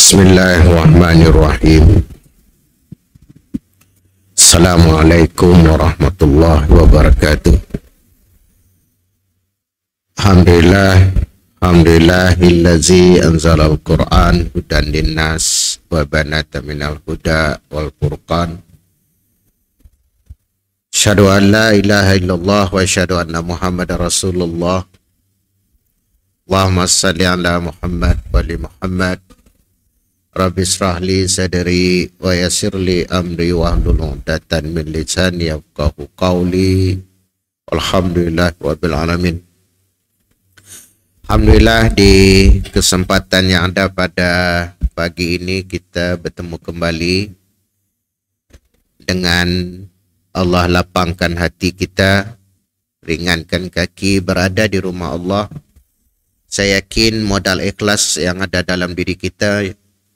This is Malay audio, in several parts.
Bismillahirrahmanirrahim. Assalamualaikum warahmatullahi wabarakatuh. Alhamdulillahillazi anzalal Qur'an hudan linnas wa banata minal huda wal furqan. Asyhadu an la ilaha illallah wa asyhadu anna Muhammadar Rasulullah. Allahumma shalli ala Muhammad wa ali Muhammad. Rabbi israh li sadri wa yassir li amri wahlul 'uqdatam min lisani yafqahu qawli. Alhamdulillahirabbil alamin. Alhamdulillah, di kesempatan yang ada pada pagi ini kita bertemu kembali dengan Allah lapangkan hati kita, ringankan kaki berada di rumah Allah. Saya yakin modal ikhlas yang ada dalam diri kita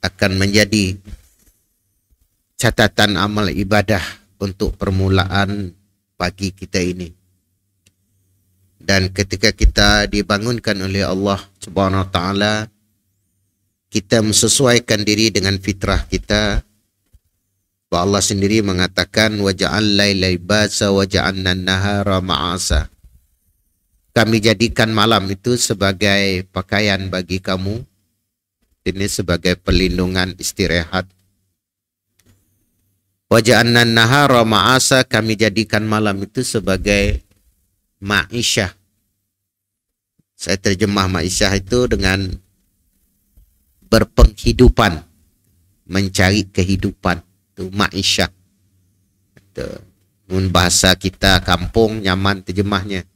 akan menjadi catatan amal ibadah untuk permulaan pagi kita ini. Dan ketika kita dibangunkan oleh Allah Subhanahu wa taala, kita menyesuaikan diri dengan fitrah kita. Allah sendiri mengatakan waja'al laila libasa waja'alna an-nahara ma'asa. Kami jadikan malam itu sebagai pakaian bagi kamu. Ini sebagai perlindungan istirahat. Waja'alna an-nahara ma'asa, kami jadikan malam itu sebagai ma'isyah. Saya terjemah ma'isyah itu dengan berpenghidupan, mencari kehidupan. Itu ma'isyah. Itu bahasa kita kampung nyaman terjemahnya.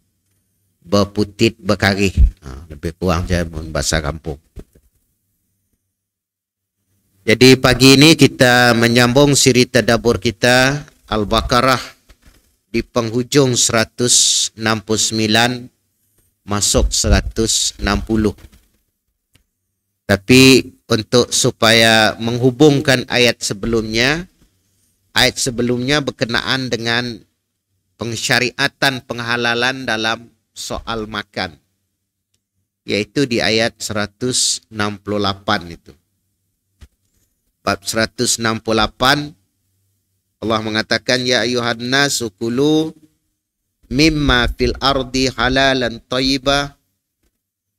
Berputit berkarih. Lebih kurang saya bahasa kampung. Jadi pagi ini kita menyambung siri tadabbur kita Al-Baqarah di penghujung 169 masuk 160. Tapi untuk supaya menghubungkan ayat sebelumnya berkenaan dengan pensyariatan penghalalan dalam soal makan, yaitu di ayat 168 itu. Bab 168 Allah mengatakan ya ayuhan nasu kulu mimma fil ardi halalan thayyibah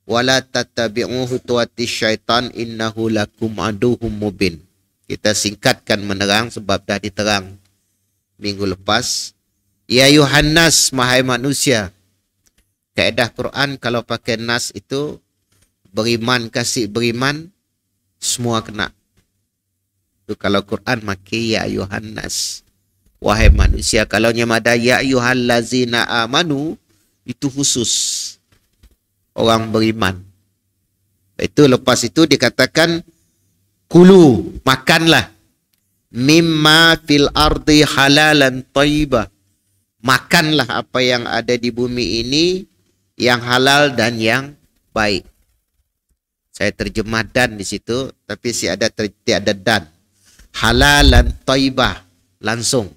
wala tattabi'u khutuwatis syaitan innahu lakum aduwwum mubin. Kita singkatkan menerang sebab dah diterang minggu lepas. Ya ayuhan nas, mahai manusia. Kaedah Quran kalau pakai nas itu beriman kasih beriman semua kena. Itu kalau Quran maki ya ayuhan nas, wahai manusia. Kalau nyamada ya ayuhal lazina amanu, itu khusus orang beriman. Itu lepas itu dikatakan kulu, makanlah, mimma fil ardi halalan thayyibah, makanlah apa yang ada di bumi ini yang halal dan yang baik. Saya terjemah dan di situ, tapi tiada dan. Halalan thayyibah, langsung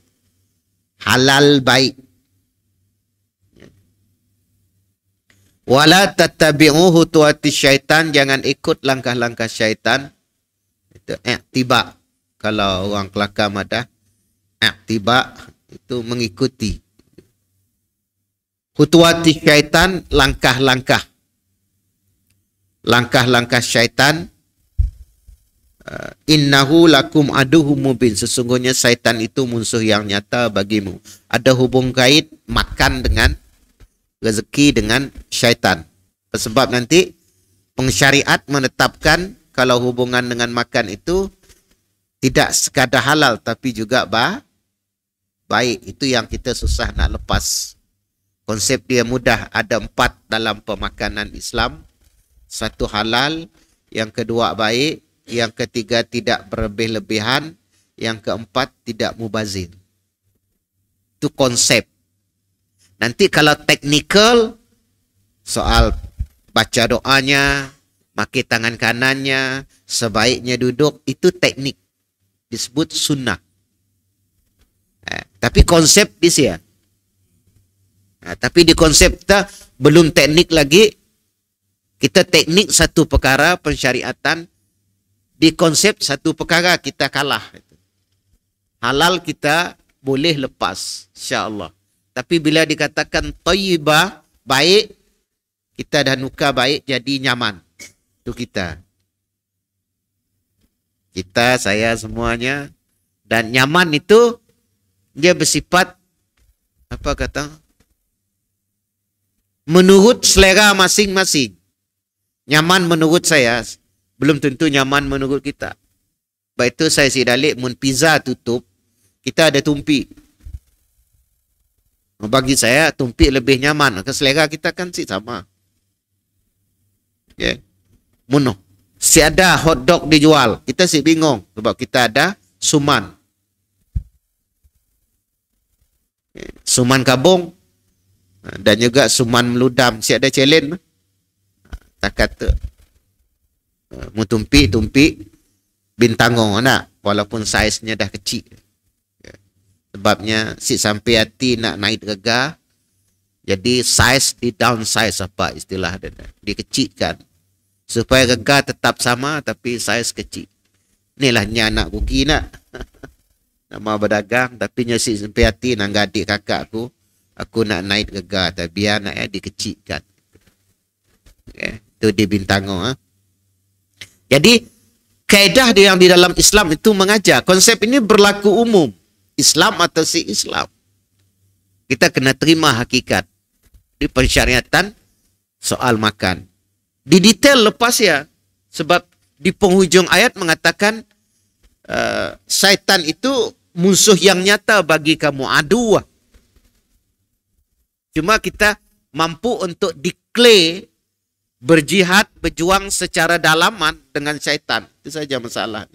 halal baik. Wala tattabi'u khutuwatis syaitan, jangan ikut langkah-langkah syaitan. Itu i'tiba. Kalau orang Kelakar madah, i'tiba itu mengikuti. Khutuwatis syaitan, langkah-langkah syaitan. Innahu lakum aduwwum mubin, sesungguhnya syaitan itu musuh yang nyata bagimu. Ada hubung kait makan dengan rezeki dengan syaitan. Sebab nanti pengsyariat menetapkan kalau hubungan dengan makan itu tidak sekadar halal tapi juga baik. Itu yang kita susah nak lepas. Konsep dia mudah, ada 4 dalam pemakanan Islam. 1 halal, yang kedua baik, yang ketiga tidak berlebih-lebihan, yang keempat tidak mubazir. Itu konsep. Nanti kalau teknikal, soal baca doanya, maki tangan kanannya, sebaiknya duduk, itu teknik. Disebut sunnah. Tapi konsep di sini. Tapi di konsep kita belum teknik lagi. Kita teknik satu perkara pensyariatan Di konsep satu perkara kita kalah. Halal kita boleh lepas, insya-Allah. Tapi bila dikatakan thayyibah, baik, kita dah nukar baik jadi nyaman. Itu kita. Kita, saya, semuanya. Dan nyaman itu dia bersifat apa kata? Menurut selera masing-masing. Nyaman menurut saya belum tentu nyaman menurut kita. Sebab itu saya si dalik mun pizza tutup, kita ada tumpik. Bagi saya tumpik lebih nyaman. Selera kita kan si sama. Okay. Mun si ada hot dog dijual, kita si bingung sebab kita ada suman. Suman kabung dan juga suman meludam. Si ada challenge. Tak kata mu tumpik bintangong nak walaupun saiznya dah kecil. Sebabnya si sampai hati nak naik rega, jadi saiz di downsize apa istilah dia. Dikecilkan supaya rega tetap sama tapi saiz kecil. Inilah nya anak rugi nak. Nama berdagang tapi nya si sampai hati nang adik kakak aku nak naik rega tapi biar nak dikecilkan. Okay. Itu di bintangong. Jadi kaedah yang di dalam Islam itu mengajar. Konsep ini berlaku umum. Islam atau si Islam. Kita kena terima hakikat. Di pensyariatan soal makan. Di detail lepas ya. Sebab di penghujung ayat mengatakan syaitan itu musuh yang nyata bagi kamu. Aduh. Cuma kita mampu untuk declare berjihad, berjuang secara dalaman dengan syaitan. Itu saja masalah.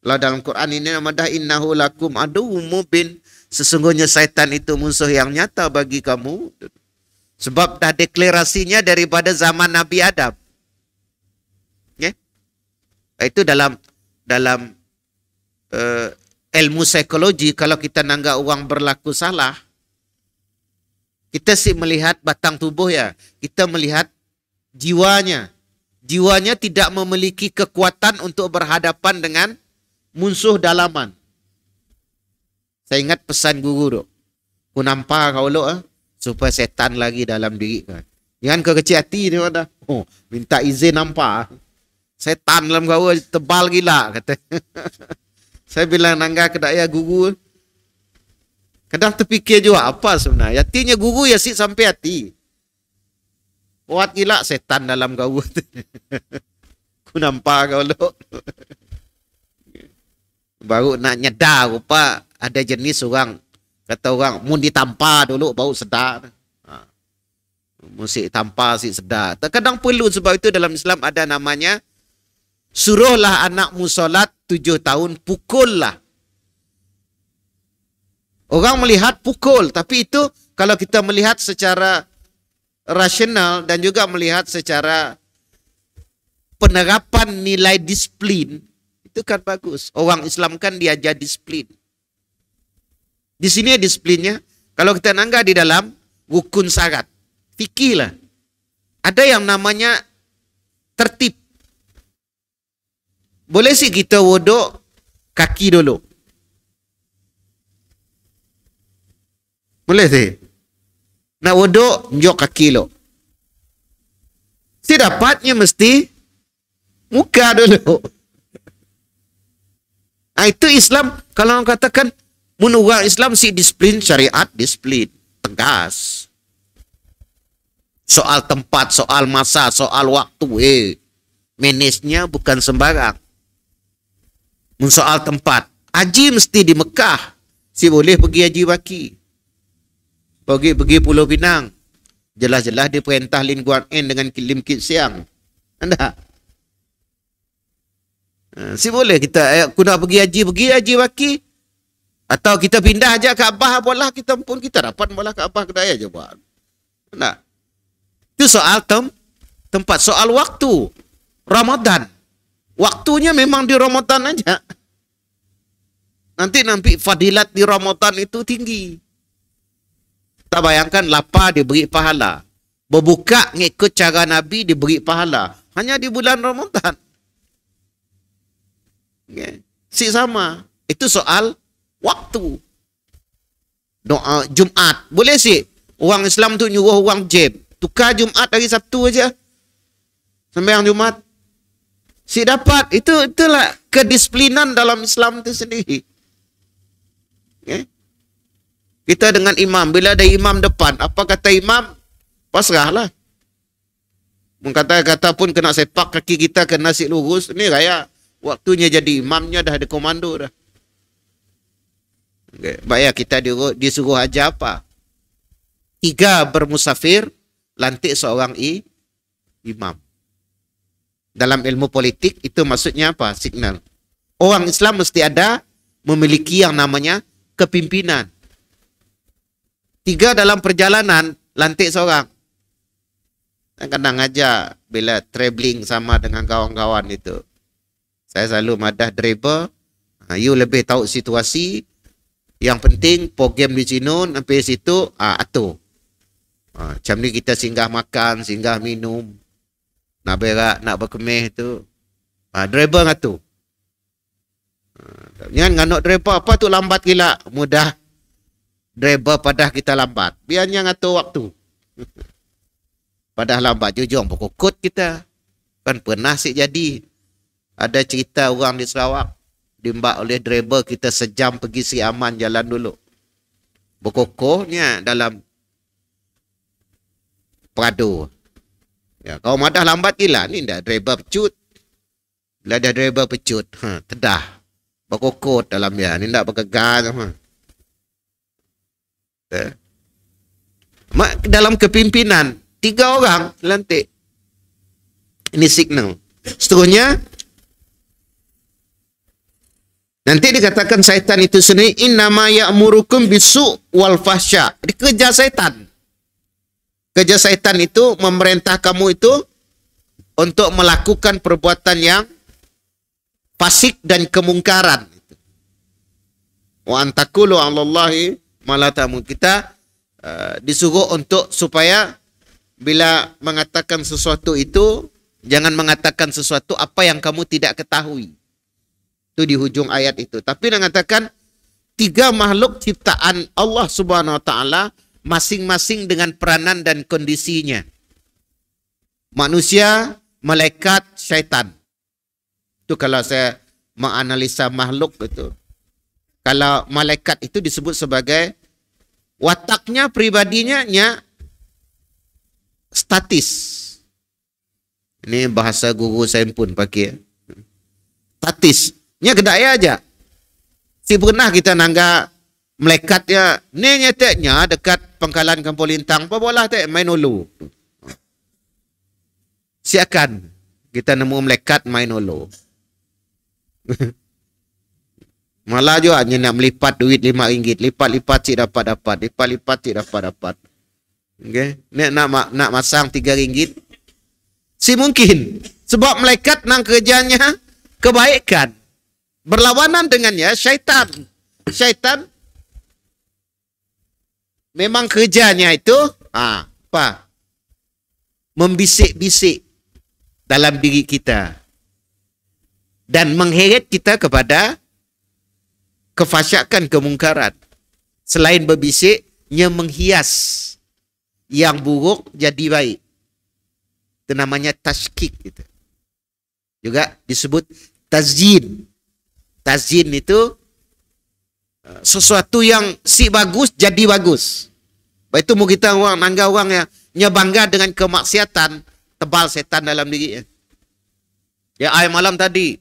Kalau dalam Quran ini nama innahu lakum aduwwum mubin. Sesungguhnya syaitan itu musuh yang nyata bagi kamu. Sebab dah deklarasinya daripada zaman Nabi Adam. Okay? Itu dalam ilmu psikologi, kalau kita nanggap orang berlaku salah, kita sih melihat batang tubuh ya. Kita melihat jiwanya. Jiwanya tidak memiliki kekuatan untuk berhadapan dengan musuh dalaman. Saya ingat pesan guru tu. Ku nampak kau lo supaya setan lagi dalam diri kan. Jangan kau kecil hati ni dah. Oh, minta izin nampak. Setan dalam kau tebal gila kata. Saya bilang nangga ke daya guru. Kadang terfikir juga apa sebenarnya. Hatinya guru ya sih sampai hati. Kuat gila setan dalam kau. Ku nampak kau lo. Baru nak nyedar rupa ada jenis orang. Kata orang, mun ditampa dulu baru sedar. Musik tampa si sedar. Terkadang perlu sebab itu dalam Islam ada namanya suruhlah anakmu solat 7 tahun, pukullah. Orang melihat pukul, tapi itu kalau kita melihat secara rasional dan juga melihat secara penerapan nilai disiplin, itu kan bagus. Orang Islam kan diajar disiplin. Di sini disiplinnya, kalau kita nanggap di dalam rukun syarat, fikih lah. Ada yang namanya tertib. Boleh sih kita wuduk kaki dulu. Boleh sih. Nak wuduk, njok kaki lo. Si dapatnya mesti muka dulu. Nah, itu Islam. Kalau orang katakan, menurut Islam si disiplin, syariat disiplin. Tegas. Soal tempat, soal masa, soal waktu. Manage-nya bukan sembarang. Soal tempat. Haji mesti di Mekah. Si boleh pergi haji baki. Pergi Pulau Pinang. Jelas-jelas dia perintah Lin Guan En dengan Lim Kit Siang. Anda? Si boleh kita, aku nak pergi haji baki. Atau kita pindah aja ke Abah bola kita pun kita dapat bola ke Abah kedai aja buat. Anda? Itu soal tempat, soal waktu. Ramadan. Waktunya memang di Ramadan aja. Nanti fadilat di Ramadan itu tinggi. Tak bayangkan lapar diberi pahala. Berbuka ngikut cara Nabi diberi pahala. Hanya di bulan Ramadan. Okay. Si sama. Itu soal waktu. Doa Jumat. Boleh sih. Orang Islam tu nyuruh orang jam. Tukar Jumat hari Sabtu aja. Sembahyang Jumat. Si dapat. Itulah kedisiplinan dalam Islam itu sendiri. Okay. Kita dengan imam. Bila ada imam depan. Apa kata imam? Pasrahlah. Kata pun kena sepak kaki kita kena nasi lurus. Ini raya. Waktunya jadi imamnya dah ada komando dah. Okay. Baik kita disuruh aja apa? 3 bermusafir, lantik seorang imam. Dalam ilmu politik itu maksudnya apa? Signal. Orang Islam mesti ada memiliki yang namanya kepimpinan. 3 dalam perjalanan, lantik seorang. Kadang aja bila travelling sama dengan kawan-kawan itu. Saya selalu madah driver. You lebih tahu situasi. Yang penting program di sini sampai situ atur. Macam ni kita singgah makan, singgah minum. Nak berak, nak berkemih tu. Driver ngatur. Jangan nganuk driver apa tu lambat gila. Mudah driver padah kita lambat. Biarnya ngatur waktu. Padah lambat jujur berkukut kita. Kan pernah sih jadi. Ada cerita orang di Sarawak. Dimbak oleh driver kita sejam pergi si aman jalan dulu. Berkukuhnya dalam Prado. Ya, kau madah lambat gila. Ni dah driver pecut. Bila dah driver pecut. Tedah. Berkukut dalam dia. Ni tak bergegar sama. Dalam kepimpinan. 3 orang lantik. Ini signal. Seterusnya. Nanti dikatakan syaitan itu sendiri. Innama ya'murukum bisu' wal fahsya. Kerja syaitan. Kerja syaitan itu memerintah kamu itu untuk melakukan perbuatan yang fasik dan kemungkaran. Wa antakulu 'alallahi ma la ta'lamun. Kita disuruh untuk supaya bila mengatakan sesuatu itu jangan mengatakan sesuatu apa yang kamu tidak ketahui. Itu di hujung ayat itu. Tapi mengatakan 3 makhluk ciptaan Allah Subhanahu wa taala masing-masing dengan peranan dan kondisinya. Manusia, malaikat, syaitan. Itu kalau saya menganalisa makhluk itu. Kalau malaikat itu disebut sebagai wataknya, pribadinya statis. Ini bahasa guru saya pun pakai. Statis. Nya kedaya aja. Si pernah kita nangga melekatnya, ni nyeteknya dekat Pangkalan Kampung Lintang, apa bola tek main ulu. Siakan kita nemu melekat main ulu. Malah juga hanya nak melipat duit RM5, lipat-lipat cik dapat-dapat, lipat-lipat cik dapat-dapat. Okay? Nak masang RM3. Si mungkin sebab melekat nang kerjanya kebaikan. Berlawanan dengannya syaitan. Syaitan memang kerjanya itu apa? Membisik-bisik dalam diri kita dan mengheret kita kepada kefasyakan, kemungkaran. Selain berbisik, ia menghias yang buruk jadi baik. Itu namanya tashkik gitu. Juga disebut tazyin. Tazyin itu sesuatu yang si bagus jadi bagus. Baik itu mau kita orang nangga orang yang bangga dengan kemaksiatan, tebal setan dalam diri. Ya ai malam tadi,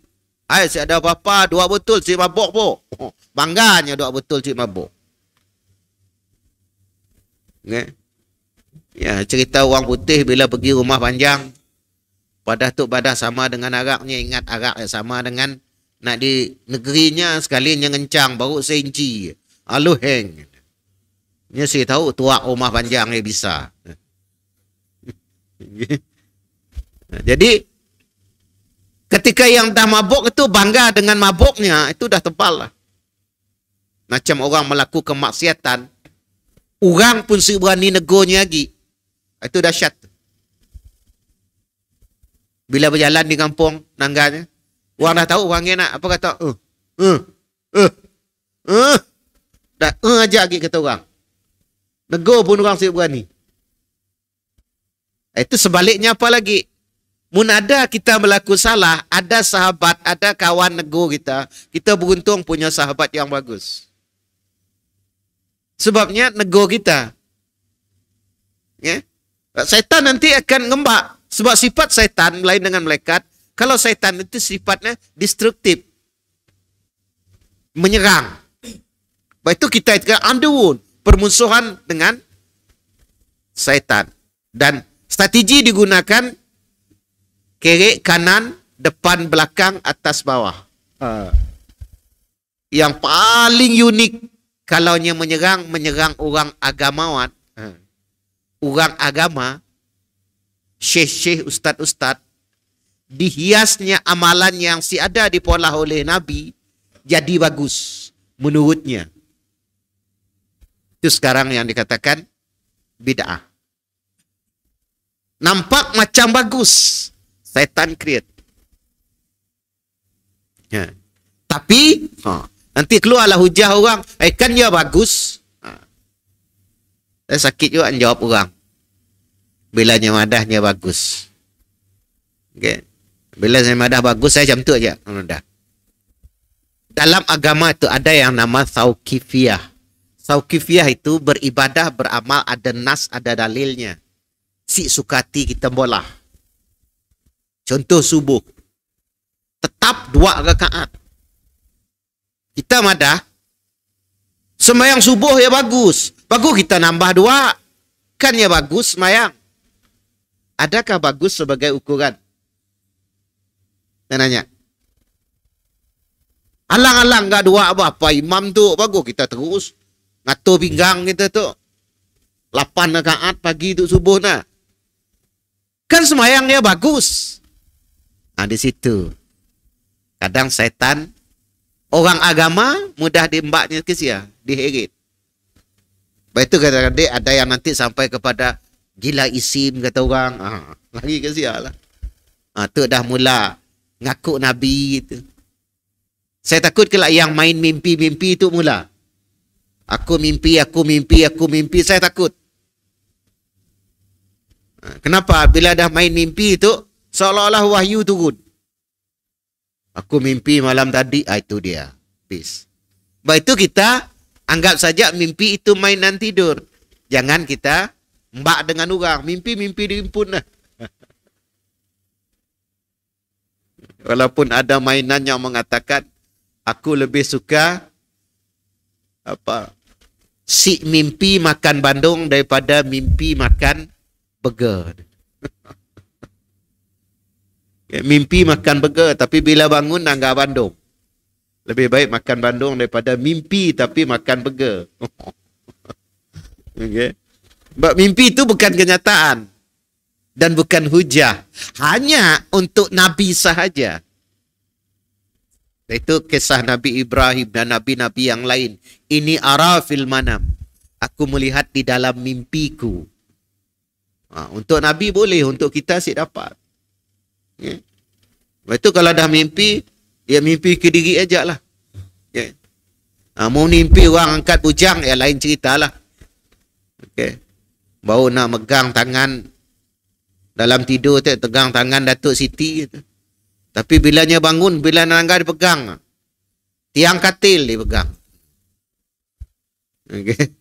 ai si ada apa-apa, 2 botol si mabuk po. Bangganya 2 botol si mabuk. Okay. Ya, cerita orang putih bila pergi rumah panjang, padah tu padah sama dengan araknya, ingat arak sama dengan nak di negerinya sekalinya ngencang baru seinci. Alu heng. Nya saya tahu tuak rumah panjang ni bisa. Jadi ketika yang dah mabuk itu bangga dengan mabuknya, itu dah tebal lah. Macam orang melakukan kemaksiatan, orang pun si berani negurnya lagi. Itu dahsyat. Bila berjalan di kampung nangganya, Orang dah tahu orangnya nak apa kata? Uh, uh. Dah aja lagi kata orang. Nego pun orang siap berani. Itu sebaliknya apa lagi? Mun ada kita berlaku salah, ada sahabat, ada kawan nego kita, kita beruntung punya sahabat yang bagus. Sebabnya nego kita. Ya? Syaitan nanti akan ngembak. Sebab sifat syaitan lain dengan malaikat. Kalau syaitan itu sifatnya destruktif. Menyerang. Sebab itu kita underwood. Permusuhan dengan syaitan. Dan strategi digunakan kiri, kanan, depan, belakang, atas, bawah. Yang paling unik kalau menyerang orang agamawan. Orang agama, syekh-syekh, ustad-ustad, dihiasnya amalan yang ada dipolah oleh Nabi, jadi bagus menurutnya. Itu sekarang yang dikatakan bid'ah. Nampak macam bagus. Setan create. Ya. Tapi, nanti keluarlah hujah orang, kan ya bagus. Sakit juga jawab orang. Bilanya madahnya bagus. Okay. Bila saya madah bagus, saya macam tu aja. Dalam agama itu ada yang nama Tauqifiyah. Tauqifiyah itu beribadah, beramal, ada nas, ada dalilnya. Si sukati kita bolah. Contoh subuh. Tetap 2 rakaat. Kita madah. Sembahyang subuh ya bagus. Bagus kita nambah 2. Kan ya bagus sembahyang. Adakah bagus sebagai ukuran? Saya nanya. Alang-alang enggak 2 apa-apa. Imam tu bagus. Kita terus ngatur pinggang kita tu. 8 rakaat pagi tu subuh nah. Kan sembahyangnya bagus. Nah, di situ. Kadang setan, orang agama mudah diembaknya ke sia, diheret. Baik itu kadang-kadang ada yang nanti sampai kepada gila isim kata orang. Lagi ke sia lah. Tu dah mula ngaku Nabi gitu. Saya takut kalau yang main mimpi-mimpi itu mula. Aku mimpi. Saya takut. Kenapa? Bila dah main mimpi itu, seolah-olah wahyu turun. Aku mimpi malam tadi, itu dia. Peace. Baik itu kita anggap saja mimpi itu mainan tidur. Jangan kita mbak dengan orang. Mimpi-mimpi diimpun lah. Walaupun ada mainan yang mengatakan, aku lebih suka si mimpi makan bandung daripada mimpi makan burger. Mimpi makan burger tapi bila bangun dah enggak bandung. Lebih baik makan bandung daripada mimpi tapi makan burger. Okey. Sebab mimpi itu bukan kenyataan dan bukan hujah. Hanya untuk Nabi sahaja. Itu kisah Nabi Ibrahim dan Nabi-Nabi yang lain. Ini ara fil manam. Aku melihat di dalam mimpiku. Untuk Nabi boleh, untuk kita sih dapat. Okay. Lepas itu kalau dah mimpi, ya mimpi ke diri aja lah. Okay. Mau mimpi orang angkat bujang, ya lain cerita lah. Okay. Baru nak megang tangan dalam tidur, tegang tangan Datuk Siti. Tapi bilanya bangun, bila nangga dipegang. Tiang katil dipegang. Okay.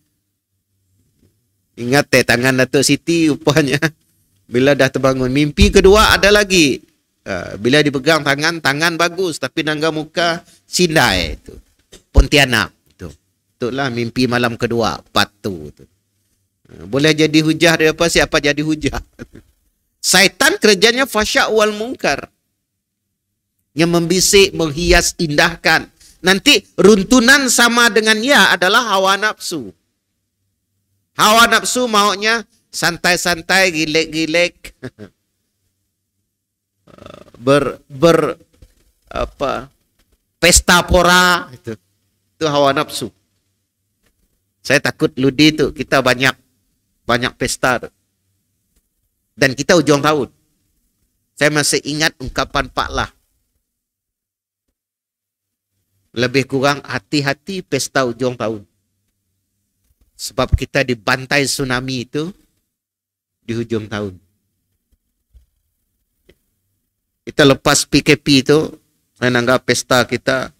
Ingat tangan Datuk Siti rupanya bila dah terbangun. Mimpi kedua ada lagi. Bila dipegang tangan bagus. Tapi nangga muka sindai. Itu. Pontianak. Itulah mimpi malam kedua. Patu. Itu. Boleh jadi hujah daripada siapa jadi hujah. Syaitan kerjanya fasya' wal munkar. Yang membisik, menghias, indahkan. Nanti runtunan sama dengan ia adalah hawa nafsu. Hawa nafsu maunya santai-santai, gilek-gilek. Pesta pora itu hawa nafsu. Saya takut Ludi itu kita banyak pesta tu. Dan kita ujung tahun. Saya masih ingat ungkapan Pak Lah. Lebih kurang hati-hati pesta hujung tahun. Sebab kita dibantai tsunami itu di hujung tahun. Kita lepas PKP itu, saya anggap pesta kita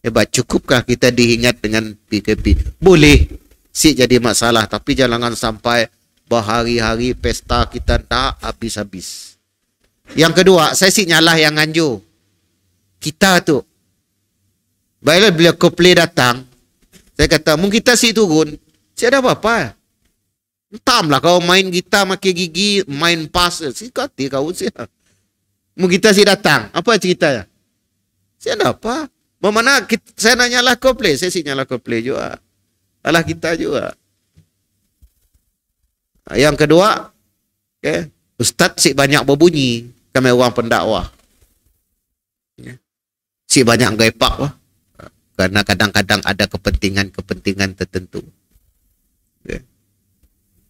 hebat. Cukupkah kita diingat dengan PKP? Boleh. Si jadi masalah. Tapi jangan sampai berhari-hari pesta kita tak habis-habis. Yang kedua, saya sih nyalah yang anjur. Kita tu. Baiklah bila Coldplay datang, saya kata, mungkin kita sih turun. Si ada apa-apa. Entamlah kau main gitar makin gigi, main pas. Si kati kau sih. Mungkin kita sih datang. Apa ceritanya? Si ada apa? Bagaimana saya nak nyalah Coldplay? Saya sih nyalah Coldplay juga. Alah kita juga. Yang kedua, okay, Ustaz si banyak berbunyi. Kami orang pendakwah. Si banyak gaipak lah. Karena kadang-kadang ada kepentingan-kepentingan tertentu. Okay.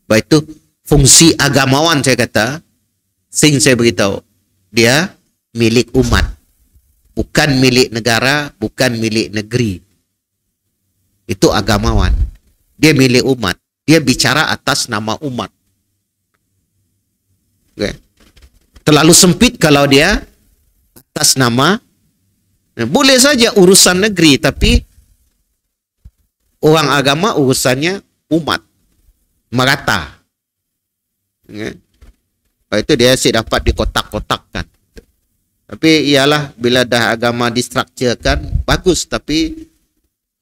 Baik itu, fungsi agamawan saya kata, saya beritahu, dia milik umat. Bukan milik negara, bukan milik negeri. Itu agamawan. Dia milik umat. Dia bicara atas nama umat. Okay. Terlalu sempit kalau dia atas nama. Boleh saja urusan negeri, tapi orang agama urusannya umat. Merata. Okay. Itu dia sih dapat dikotak-kotakkan. Tapi ialah bila dah agama distrukturkan, bagus. Tapi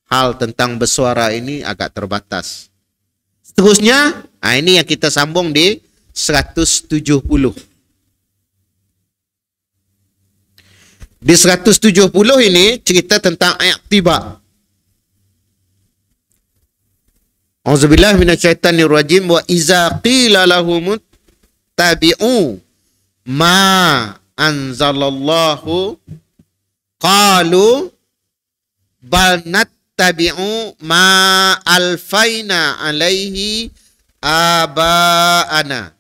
hal tentang bersuara ini agak terbatas. Seterusnya, ini yang kita sambung di 170. Di 170 ini cerita tentang i'tibar. Auzubillahi minasyaitonirrajim wa iza qila lahum tabi'u ma anzalallahu qalu bal nattabi'u ma alfaina alaihi aba'ana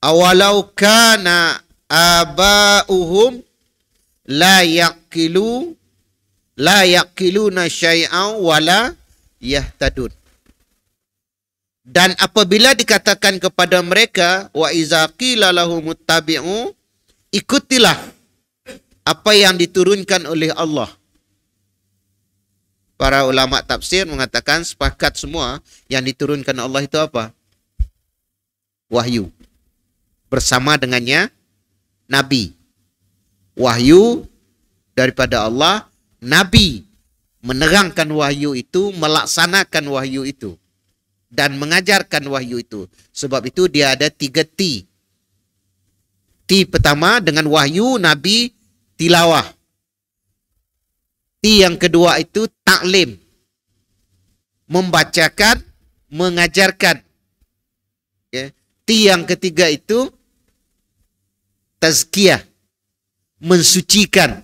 awalau kana aba'uhum la yaqiluna syai'an wala yahtadun. Dan apabila dikatakan kepada mereka wa iza qila lahum muttabi'u, ikutilah apa yang diturunkan oleh Allah. Para ulama tafsir mengatakan sepakat semua yang diturunkan Allah itu apa? Wahyu. Bersama dengannya nabi. Wahyu daripada Allah, nabi menerangkan wahyu itu, melaksanakan wahyu itu dan mengajarkan wahyu itu. Sebab itu dia ada 3 T. T pertama dengan wahyu, nabi, tilawah. T yang kedua itu taklim, membacakan, mengajarkan. Okay. T yang ketiga itu tazkiyah, mensucikan.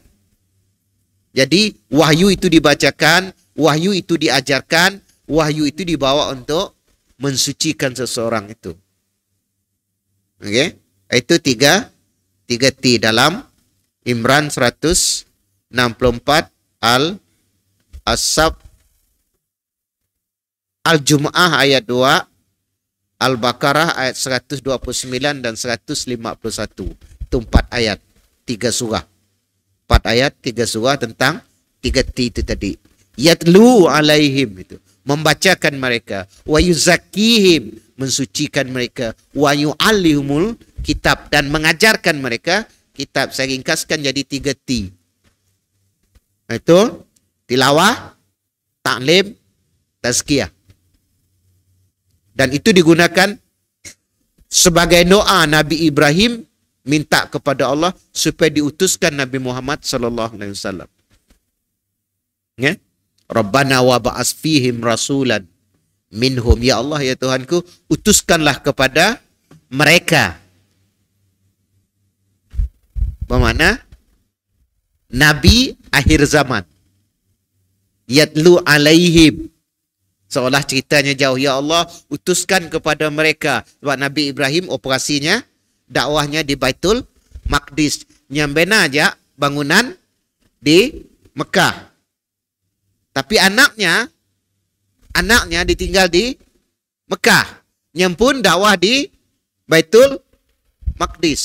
Jadi wahyu itu dibacakan, wahyu itu diajarkan, wahyu itu dibawa untuk mensucikan seseorang itu. Oke, itu 3 T dalam Imran 164 Al-Asab, Al-Jum'ah ayat 2, Al-Baqarah ayat 129 dan 151. Itu 4 ayat. 3 surah. 4 ayat, 3 surah tentang 3 T itu tadi. Yatlu alaihim itu. Membacakan mereka. Wa yuzakkihim. Mensucikan mereka. Wa yu'allihumul kitab. Dan mengajarkan mereka kitab. Saya ringkaskan jadi 3 T. Itu tilawah, taklim, tazkiyah. Dan itu digunakan sebagai doa Nabi Ibrahim minta kepada Allah supaya diutuskan Nabi Muhammad sallallahu alaihi wasallam. Ya? Rabbana wa ba'as fihim rasulan minhum, ya Allah ya Tuhanku, utuskanlah kepada mereka. Bermakna nabi akhir zaman. Yatlu alaihim. Seolah ceritanya jauh, ya Allah utuskan kepada mereka. Sebab Nabi Ibrahim operasinya dakwahnya di Baitul Maqdis. Nyambena aja bangunan di Mekah. Tapi anaknya ditinggal di Mekah. Nyempun dakwah di Baitul Maqdis.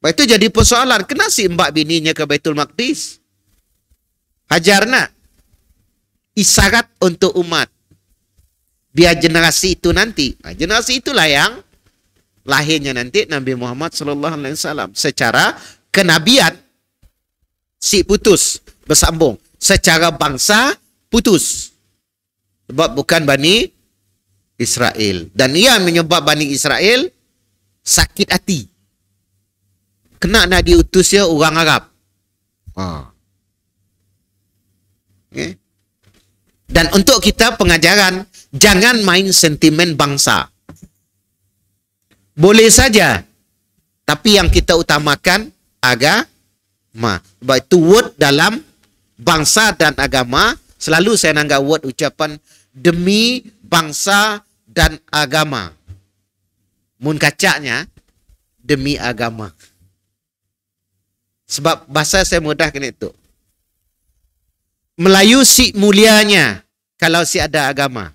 Itu jadi persoalan. Kenapa si mbak bininya ke Baitul Maqdis? Hajarna. Isyarat untuk umat. Biar generasi itu nanti. Nah, generasi itulah yang lahirnya nanti Nabi Muhammad SAW. Secara kenabian, si putus. Bersambung. Secara bangsa, putus. Sebab bukan Bani Israel. Dan ia menyebab Bani Israel sakit hati. Kena nak diutusnya orang Arab. Okay. Dan untuk kita pengajaran, jangan main sentimen bangsa. Boleh saja. Tapi yang kita utamakan agama. Sebab itu word dalam bangsa dan agama, selalu saya nanggap word ucapan demi bangsa dan agama. Mun kacaknya, demi agama. Sebab bahasa saya mudah kena itu. Melayu si mulianya kalau si ada agama.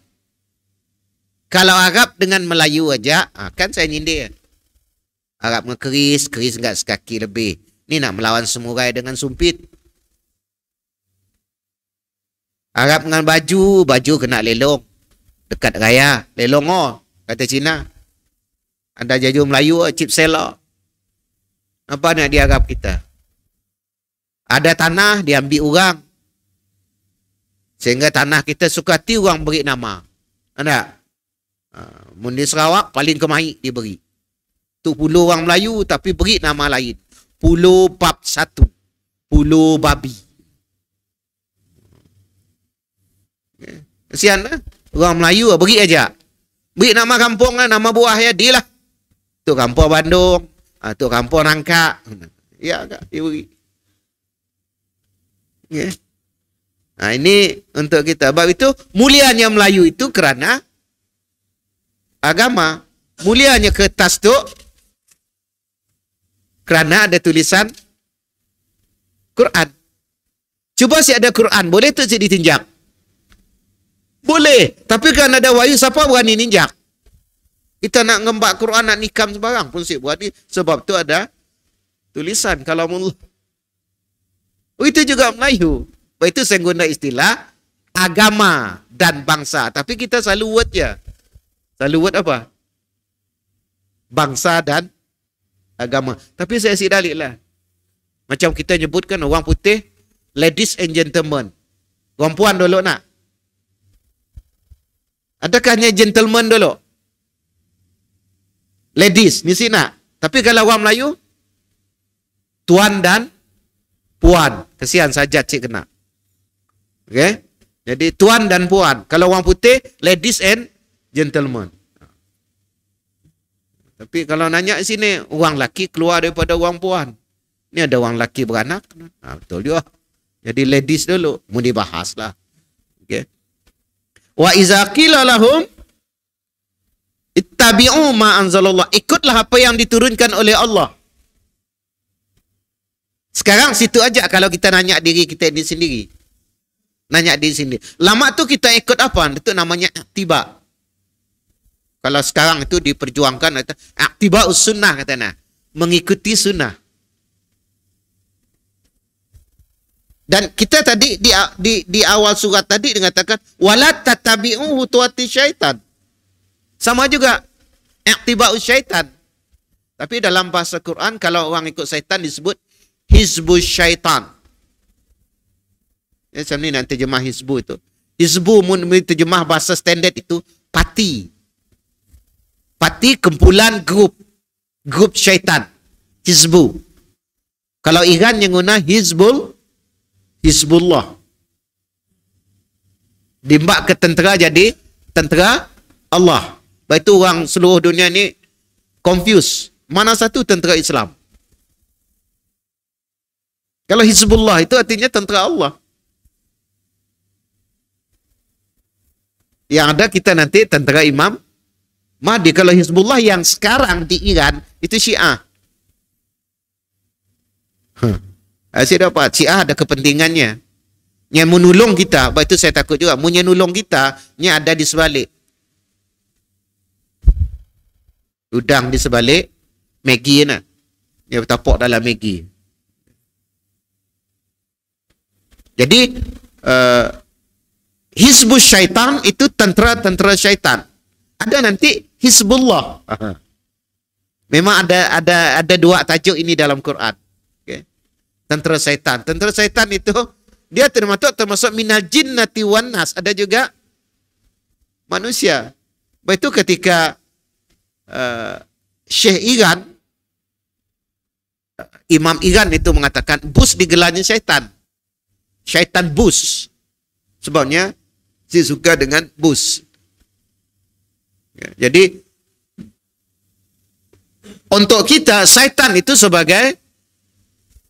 Kalau Arab dengan Melayu aja, kan saya nyindir. Arab ngekeris, keris enggak sekaki lebih. Ni nak melawan samurai dengan sumpit. Arab dengan baju kena lelong. Dekat raya, lelong kata Cina. Ada jaju Melayu, chip seller. Apa nak di Arab kita? Ada tanah diambil orang. Sehingga tanah kita suka hati orang beri nama. Ada? Mundi Sarawak paling kemahik diberi. Tu pulau orang Melayu tapi beri nama lain. Pulau Bab 1. Pulau Babi. Kesian lah. Orang Melayu beri aja. Beri nama kampung lah, nama buah ya dia lah. Tu kampung Bandung. Tu kampung Nangka. Ya kak, dia beri. Yeah. Nah, ini untuk kita. Sebab itu mulianya Melayu itu kerana agama. Mulianya kertas tu kerana ada tulisan Quran. Cuba si ada Quran, boleh tu si ditinjak? Boleh. Tapi kan ada wahyu, siapa berani ninjak? Kita nak ngembak Quran, nak nikam sebarang pun si berani. Sebab tu ada tulisan kalamullah. Itu juga Melayu. Itu saya guna istilah agama dan bangsa. Tapi kita selalu word je. Selalu word apa? Bangsa dan agama. Tapi saya sidalik lah. Macam kita nyebutkan orang putih, ladies and gentlemen. Orang puan dulu nak? Adakah hanya gentleman dulu? Ladies, mesti nak. Tapi kalau orang Melayu, tuan dan puan. Kesian saja cik kena. Okay? Jadi tuan dan puan. Kalau orang putih, ladies and gentlemen. Tapi kalau nanya sini, orang laki keluar daripada orang puan. Ini ada orang laki beranak. Betul juga. Jadi ladies dulu. Mau dibahas lah. Okay? Wa iza qila lahum ittabi'u ma anzalallah. Ikutlah apa yang diturunkan oleh Allah. Sekarang situ aja kalau kita nanya diri kita ini sendiri. Nanya diri sendiri. Lama tu kita ikut apa? Itu namanya aktiba. Kalau sekarang itu diperjuangkan aktiba sunnah katanya. Mengikuti sunnah. Dan kita tadi di awal surat tadi dikatakan wala tattabi'u khutuwati syaitan. Sama juga aktiba syaitan. Tapi dalam bahasa Quran kalau orang ikut syaitan disebut Hizbus Syaitan. Ya, macam ni nak terjemah Hizbu itu. Hizbu terjemah bahasa standard itu parti. Parti kumpulan grup. Grup syaitan. Hizbu. Kalau Iran yang guna Hizbullah. Dimbak ke tentera jadi tentera Allah. Baik itu orang seluruh dunia ni confused. Mana satu tentera Islam? Kalau Hizbullah itu artinya tentera Allah. Yang ada kita nanti tentera Imam Mahdi. Kalau Hizbullah yang sekarang di Iran itu Syiah. Saya dapat Syiah ada kepentingannya. Yang menolong kita, sebab itu saya takut juga. Punya nolong kita, nya ada di sebalik. Udang di sebalik Maggi nak. Dia bertapuk dalam Maggi. Jadi Hizbus Syaitan itu tentera-tentera syaitan. Ada nanti Hizbullah. Memang ada dua tajuk ini dalam Quran. Okay. Tentera syaitan. Tentera syaitan itu dia termasuk minal jinnati wan nas. Ada juga manusia. Itu ketika Syekh Iran, Imam Iran itu mengatakan bus digelarnya syaitan. Syaitan bus. Sebabnya saya suka dengan bus. Ya, jadi untuk kita syaitan itu sebagai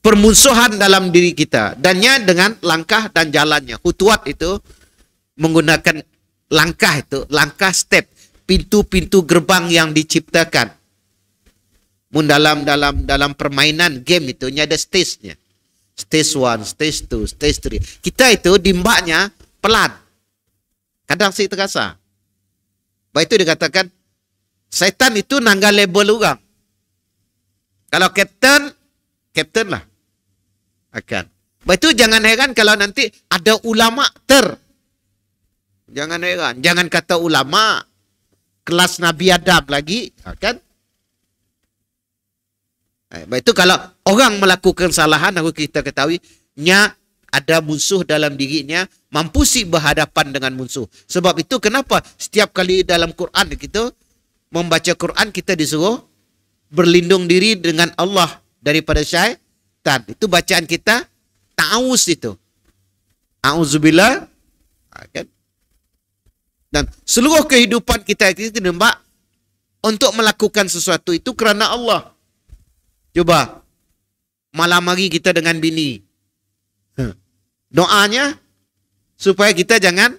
permusuhan dalam diri kita. Dannya dengan langkah dan jalannya. Khutuwat itu menggunakan langkah itu, langkah step, pintu-pintu gerbang yang diciptakan. Dalam permainan game itu ada stage-nya. Stage 1, stage 2, stage 3. Kita itu dimbaknya pelan. Kadang sih terasa. Baik itu dikatakan syaitan itu nanggal label orang. Kalau kapten lah. Akan. Baik itu jangan heran kalau nanti ada ulama Jangan heran. Jangan kata ulama kelas Nabi Adam lagi. Kan? Baik itu kalau orang melakukan kesalahan, kita ketahui nya ada musuh dalam dirinya, mampu sih berhadapan dengan musuh. Sebab itu kenapa setiap kali dalam Quran kita membaca Quran kita disuruh berlindung diri dengan Allah daripada syaitan. Itu bacaan kita ta'awuz itu. A'udzubillah. Kan? Dan seluruh kehidupan kita nampak untuk melakukan sesuatu itu kerana Allah. Coba malam hari kita dengan bini. Doanya supaya kita jangan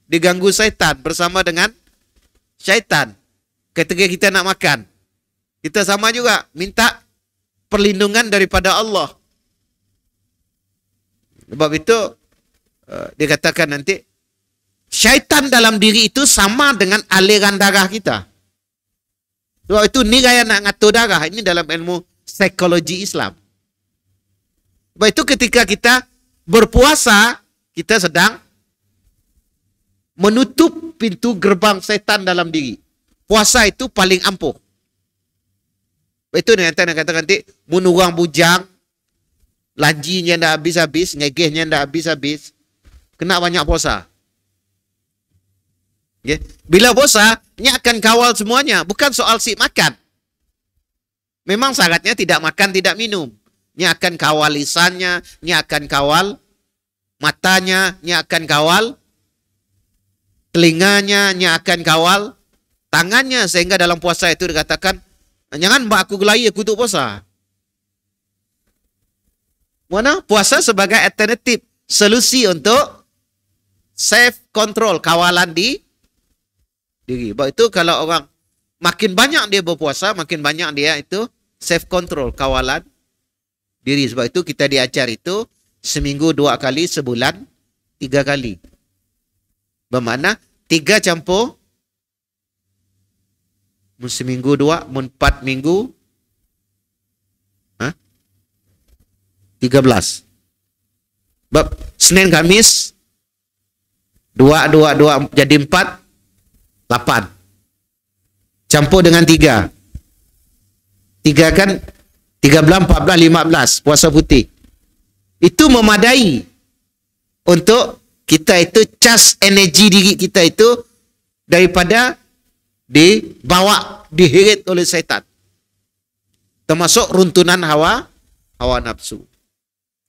diganggu syaitan bersama dengan syaitan. Ketika kita nak makan, kita sama juga minta perlindungan daripada Allah. Sebab itu dikatakan nanti syaitan dalam diri itu sama dengan aliran darah kita. Sebab itu ni gaya nak ngatur darah. Ini dalam ilmu psikologi Islam. Sebab itu ketika kita berpuasa, kita sedang menutup pintu gerbang setan dalam diri. Puasa itu paling ampuh. Sebab itu nak kata nanti menurang bujang, lajinya dah habis-habis, ngegehnya dah habis-habis, kena banyak puasa. Okay. Bila puasa, nya akan kawal semuanya. Bukan soal si makan. Memang syaratnya tidak makan, tidak minum. Nya akan kawal lisannya, nya akan kawal matanya, nya akan kawal telinganya, nya akan kawal tangannya. Sehingga dalam puasa itu dikatakan, jangan mbak aku gelai, aku untuk puasa. Mana? Puasa sebagai alternatif, solusi untuk self control, kawalan di diri. Sebab itu kalau orang makin banyak dia berpuasa, makin banyak dia itu self control, kawalan diri. Sebab itu kita diajar itu seminggu 2 kali, sebulan 3 kali. Bermakna 3 campur seminggu 2, 4 minggu 13. Sebab Senin Khamis 2 jadi 4, 8. Campur dengan 3. 3 kan 13, 14, 15 puasa putih. Itu memadai untuk kita itu cas energi diri kita itu daripada dibawa, diheret oleh syaitan. Termasuk runtunan hawa nafsu.